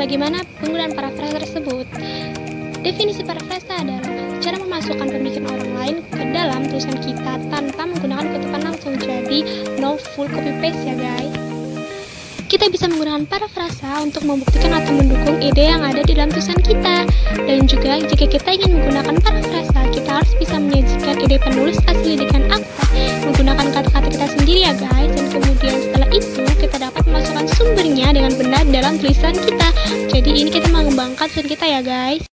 bagaimana penggunaan parafrasa tersebut? Definisi parafrasa adalah cara memasukkan pemikiran orang lain ke dalam tulisan kita tanpa menggunakan kutipan langsung. Jadi no full copy paste ya guys. Kita bisa menggunakan parafrasa untuk membuktikan atau mendukung ide yang ada di dalam tulisan kita. Dan juga jika kita ingin menggunakan parafrasa, kita harus bisa menyajikan ide penulis asli dengan akta menggunakan kata-kata kita sendiri ya guys. Dan kemudian setelah itu kita dapat memasukkan sumbernya dengan benar dalam tulisan kita. Jadi ini kita mengembangkan tulisan kita ya guys.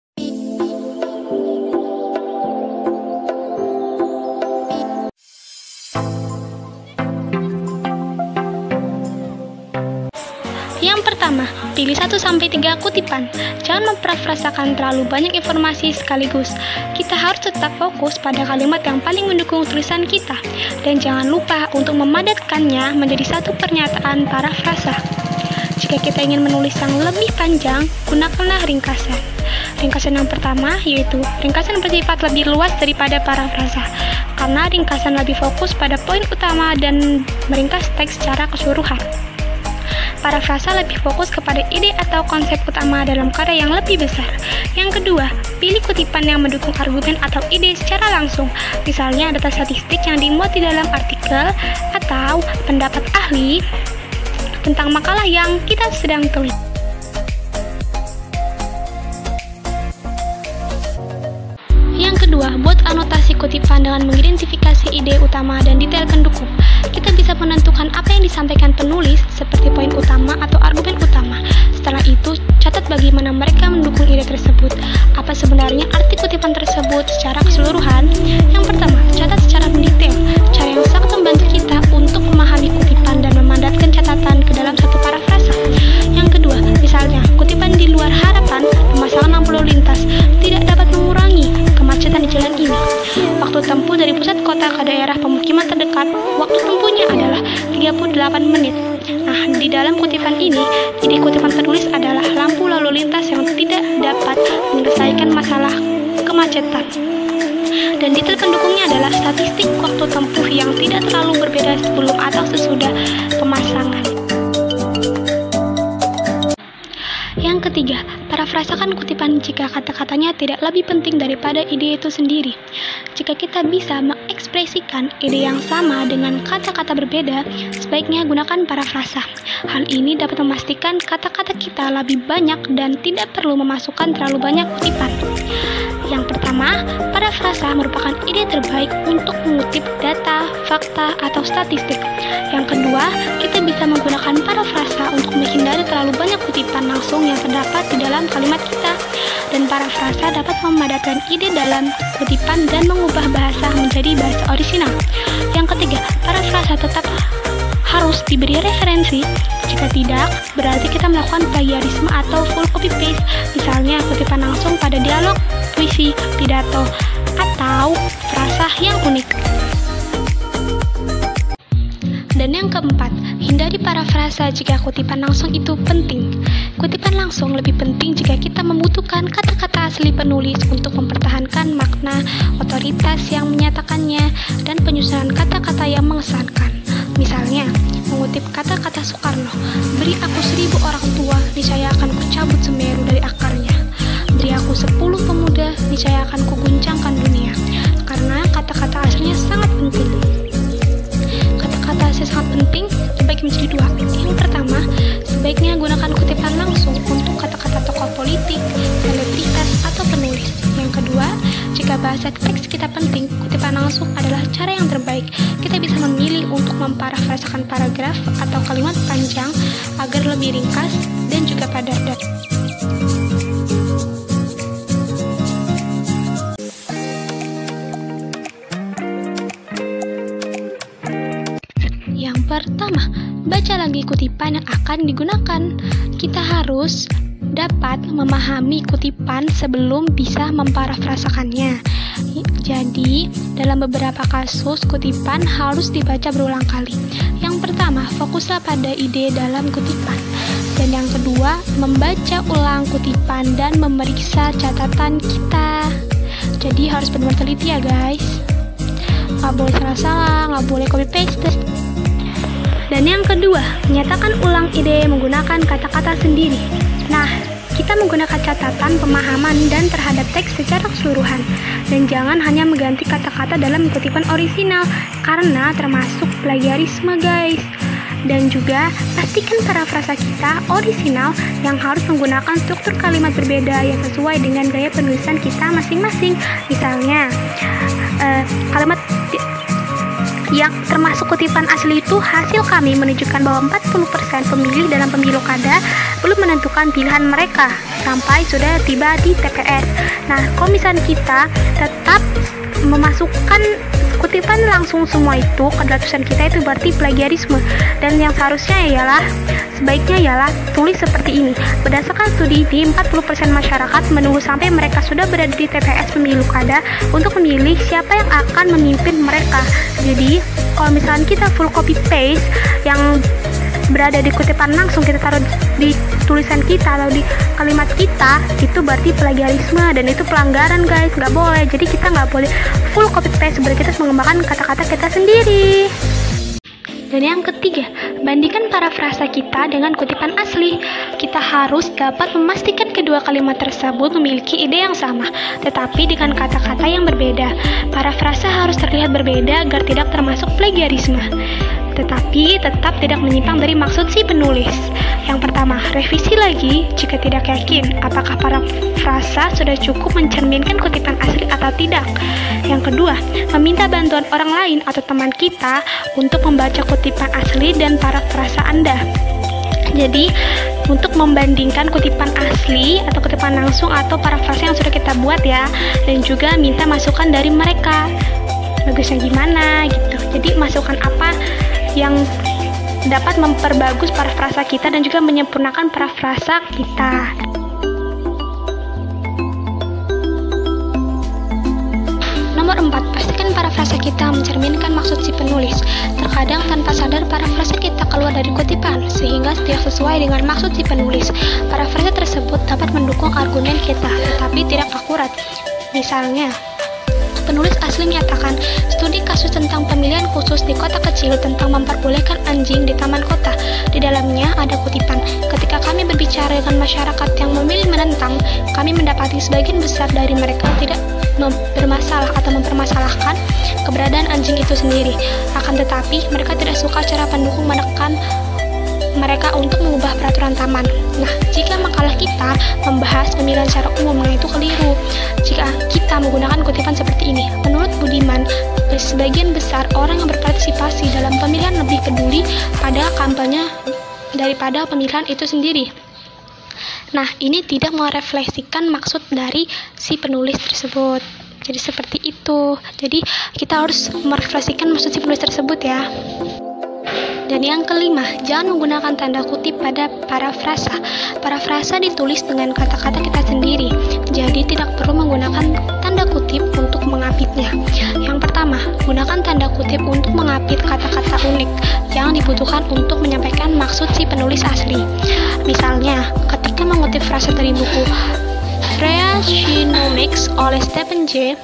Yang pertama, pilih 1-3 kutipan. Jangan memparafrasakan terlalu banyak informasi sekaligus. Kita harus tetap fokus pada kalimat yang paling mendukung tulisan kita. Dan jangan lupa untuk memadatkannya menjadi satu pernyataan parafrasa. Jika kita ingin menulis yang lebih panjang, gunakanlah ringkasan. Ringkasan yang pertama yaitu ringkasan bersifat lebih luas daripada parafrasa. Karena ringkasan lebih fokus pada poin utama dan meringkas teks secara keseluruhan. Parafrasa lebih fokus kepada ide atau konsep utama dalam karya yang lebih besar. Yang kedua, pilih kutipan yang mendukung argumen atau ide secara langsung. Misalnya data statistik yang dimuat di dalam artikel atau pendapat ahli tentang makalah yang kita sedang tulis. Yang kedua, buat anotasi kutipan dengan mengidentifikasi ide utama dan detail pendukung. Kita bisa menentukan apa yang disampaikan penulis seperti poin utama atau argumen utama. Setelah itu, catat bagaimana mereka mendukung ide tersebut. Apa sebenarnya arti kutipan tersebut secara keseluruhan? Yang pertama, catat secara mendetail. Cara yang sangat membantu kita untuk memahami kutipan dan memandatkan catatan ke dalam satu parafrasa. Yang kedua, misalnya, kutipan di luar harapan, pemasangan lampu lalu lintas tidak dapat mengurangi kemacetan di jalan ini. Waktu tempuh dari pusat kota ke daerah pemukiman terdekat, waktu tempuhnya adalah 38 menit. Nah, di dalam kutipan ini, ide kutipan penulis adalah lampu lalu lintas yang tidak dapat menyelesaikan masalah kemacetan. Dan detail pendukungnya adalah statistik waktu tempuh yang tidak terlalu berbeda sebelum atau sesudah pemasangan. Yang ketiga, parafrasakan kutipan jika kata-katanya tidak lebih penting daripada ide itu sendiri. Jika kita bisa mengekspresikan ide yang sama dengan kata-kata berbeda, sebaiknya gunakan parafrasa. Hal ini dapat memastikan kata-kata kita lebih banyak dan tidak perlu memasukkan terlalu banyak kutipan. Yang pertama, parafrasa merupakan ide terbaik untuk mengutip data, fakta, atau statistik. Yang kedua, kita bisa menggunakan parafrasa untuk menghindari terlalu banyak kutipan langsung yang terdapat di dalam kalimat kita. Dan parafrasa dapat memadatkan ide dalam kutipan dan mengubah bahasa menjadi bahasa orisinal. Yang ketiga, parafrasa tetap harus diberi referensi. Jika tidak, berarti kita melakukan plagiarisme atau full copy paste. Misalnya kutipan langsung pada dialog, puisi, pidato, atau frasa yang unik. Dan yang keempat, hindari parafrasa jika kutipan langsung itu penting. Kutipan langsung lebih penting jika kita membutuhkan kata-kata asli penulis untuk mempertahankan makna, otoritas yang menyatakannya, dan penyusunan kata-kata yang mengesankan. Misalnya, mengutip kata-kata Soekarno, "Beri aku 1000 orang tua, niscaya akan kucabut Semeru dari akarnya. Beri aku 10 pemuda, niscaya akan kuguncangkan dunia." Karena kata-kata aslinya sangat penting. Kata-kata asli sangat penting dibagi menjadi dua. Yang pertama, sebaiknya gunakan kutipan langsung untuk kata-kata tokoh politik, selebritas, atau penulis. Yang kedua, jika bahasa teks kita penting, kutipan langsung adalah cara yang terbaik. Kita bisa memilih untuk memparafrasakan paragraf atau kalimat panjang agar lebih ringkas dan juga padat. Yang pertama, baca lagi kutipan yang akan digunakan. Kita harus dapat memahami kutipan sebelum bisa memparafrasakannya. Jadi, dalam beberapa kasus, kutipan harus dibaca berulang kali. Yang pertama, fokuslah pada ide dalam kutipan. Dan yang kedua, membaca ulang kutipan dan memeriksa catatan kita. Jadi, harus benar-benar teliti ya guys. Nggak boleh salah-salah, nggak boleh copy-paste. Dan yang kedua, menyatakan ulang ide menggunakan kata-kata sendiri. Nah, kita menggunakan catatan, pemahaman, dan terhadap teks secara keseluruhan. Dan jangan hanya mengganti kata-kata dalam kutipan orisinal, karena termasuk plagiarisme guys. Dan juga pastikan parafrasa kita orisinal yang harus menggunakan struktur kalimat berbeda yang sesuai dengan gaya penulisan kita masing-masing. Misalnya, kalimat yang termasuk kutipan asli itu, hasil kami menunjukkan bahwa 40% pemilih dalam pemilu kada belum menentukan pilihan mereka sampai sudah tiba di TPS. Nah, kalau misalnya kita tetap memasukkan kutipan langsung semua itu ke dalam tulisan kita, itu berarti plagiarisme. Dan yang seharusnya sebaiknya ialah tulis seperti ini. Berdasarkan studi ini, 40% masyarakat menunggu sampai mereka sudah berada di TPS pemilu kada untuk memilih siapa yang akan memimpin mereka. Jadi, kalau misalnya kita full copy paste yang berada di kutipan langsung kita taruh di tulisan kita atau di kalimat kita, itu berarti plagiarisme dan itu pelanggaran guys, nggak boleh. Jadi kita nggak boleh full copy paste, sebenarnya kita harus mengembangkan kata-kata kita sendiri. Dan yang ketiga, bandingkan parafrasa kita dengan kutipan asli. Kita harus dapat memastikan kedua kalimat tersebut memiliki ide yang sama, tetapi dengan kata-kata yang berbeda. Parafrasa harus terlihat berbeda agar tidak termasuk plagiarisme, tetapi tetap tidak menyimpang dari maksud si penulis. Yang pertama, revisi lagi jika tidak yakin apakah parafrasa sudah cukup mencerminkan kutipan asli atau tidak. Yang kedua, meminta bantuan orang lain atau teman kita untuk membaca kutipan asli dan parafrasa Anda. Jadi, untuk membandingkan kutipan asli atau kutipan langsung atau parafrasa yang sudah kita buat ya, dan juga minta masukan dari mereka. Bagusnya gimana gitu. Jadi, masukan apa yang dapat memperbagus parafrasa kita dan juga menyempurnakan parafrasa kita. Nomor 4, pastikan parafrasa kita mencerminkan maksud si penulis. Terkadang tanpa sadar parafrasa kita keluar dari kutipan, sehingga tidak sesuai dengan maksud si penulis. Parafrasa tersebut dapat mendukung argumen kita, tetapi tidak akurat. Misalnya, penulis asli menyatakan studi kasus tentang pemilihan khusus di kota kecil tentang memperbolehkan anjing di taman kota. Di dalamnya ada kutipan, ketika kami berbicara dengan masyarakat yang memilih menentang, kami mendapati sebagian besar dari mereka tidak bermasalah atau mempermasalahkan keberadaan anjing itu sendiri. Akan tetapi, mereka tidak suka cara pendukung menekan mereka untuk mengubah peraturan taman. Nah, jika makalah kita membahas pemilihan secara umum, nah itu keliru. Jika kita menggunakan kutipan seperti ini, menurut Budiman, sebagian besar orang yang berpartisipasi dalam pemilihan lebih peduli pada kampanye daripada pemilihan itu sendiri. Nah, ini tidak merefleksikan maksud dari si penulis tersebut. Jadi seperti itu. Jadi kita harus merefleksikan maksud si penulis tersebut ya. Dan yang kelima, jangan menggunakan tanda kutip pada parafrasa. Parafrasa ditulis dengan kata-kata kita sendiri, jadi tidak perlu menggunakan tanda kutip untuk mengapitnya. Yang pertama, gunakan tanda kutip untuk mengapit kata-kata unik yang dibutuhkan untuk menyampaikan maksud si penulis asli. Misalnya, ketika mengutip frasa dari buku Freakonomics oleh Stephen J.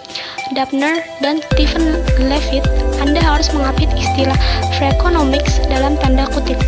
Dubner dan Stephen Levitt, Anda harus mengapit istilah Freakonomics dalam tanda kutip.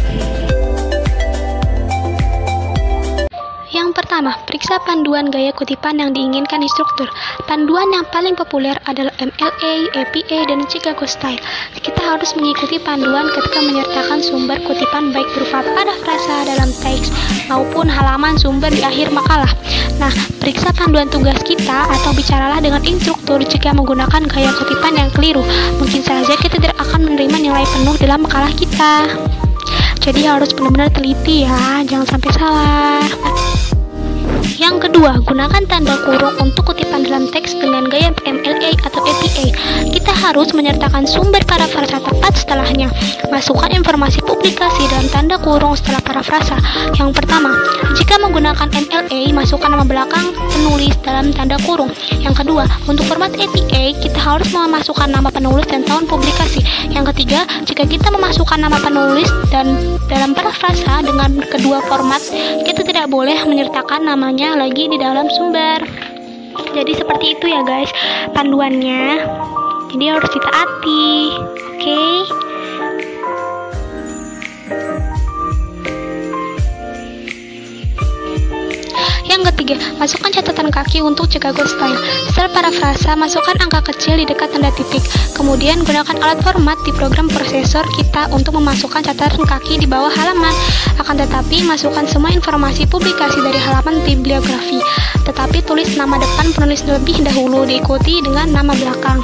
Yang pertama, periksa panduan gaya kutipan yang diinginkan di struktur. Panduan yang paling populer adalah MLA, APA, dan Chicago Style. Kita harus mengikuti panduan ketika menyertakan sumber kutipan baik berupa parafrasa dalam teks maupun halaman sumber di akhir makalah. Nah, periksa panduan tugas kita atau bicaralah dengan instruktur jika menggunakan gaya kutipan yang keliru. Mungkin saja kita tidak akan menerima nilai penuh dalam makalah kita. Jadi harus benar-benar teliti ya, jangan sampai salah. Yang kedua, gunakan tanda kurung untuk kutipan dalam teks dengan gaya MLA atau APA. Kita harus menyertakan sumber parafrasa tepat setelahnya. Masukkan informasi publikasi dalam tanda kurung setelah parafrasa. Yang pertama, jika menggunakan MLA, masukkan nama belakang penulis dalam tanda kurung. Yang kedua, untuk format APA, kita harus memasukkan nama penulis dan tahun publikasi. Yang ketiga, jika kita memasukkan nama penulis dan dalam parafrasa dengan kedua format, kita tidak boleh menyertakan namanya lagi di dalam sumber. Jadi seperti itu ya guys panduannya, jadi harus ditaati. Oke. Yang ketiga, masukkan catatan kaki untuk Chicago Style. Setelah parafrasa, masukkan angka kecil di dekat tanda titik. Kemudian gunakan alat format di program prosesor kita untuk memasukkan catatan kaki di bawah halaman. Akan tetapi, masukkan semua informasi publikasi dari halaman bibliografi. Tetapi tulis nama depan penulis lebih dahulu, diikuti dengan nama belakang.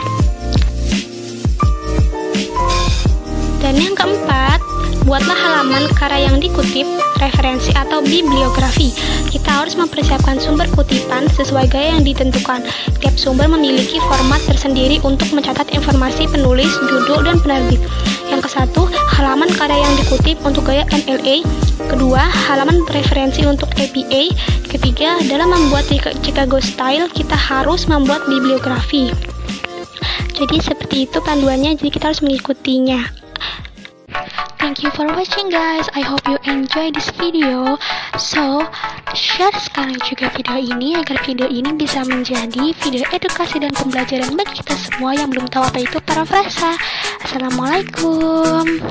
Dan yang keempat, buatlah halaman karya yang dikutip, referensi atau bibliografi. Kita harus mempersiapkan sumber kutipan sesuai gaya yang ditentukan. Tiap sumber memiliki format tersendiri untuk mencatat informasi penulis, judul, dan penerbit. Yang ke-1, halaman karya yang dikutip untuk gaya MLA. Kedua, halaman referensi untuk APA. Ketiga, dalam membuat Chicago Style, kita harus membuat bibliografi. Jadi seperti itu panduannya, jadi kita harus mengikutinya. Thank you for watching guys. I hope you enjoy this video. So, share sekarang juga video ini agar video ini bisa menjadi video edukasi dan pembelajaran bagi kita semua yang belum tahu apa itu parafrasa. Assalamualaikum.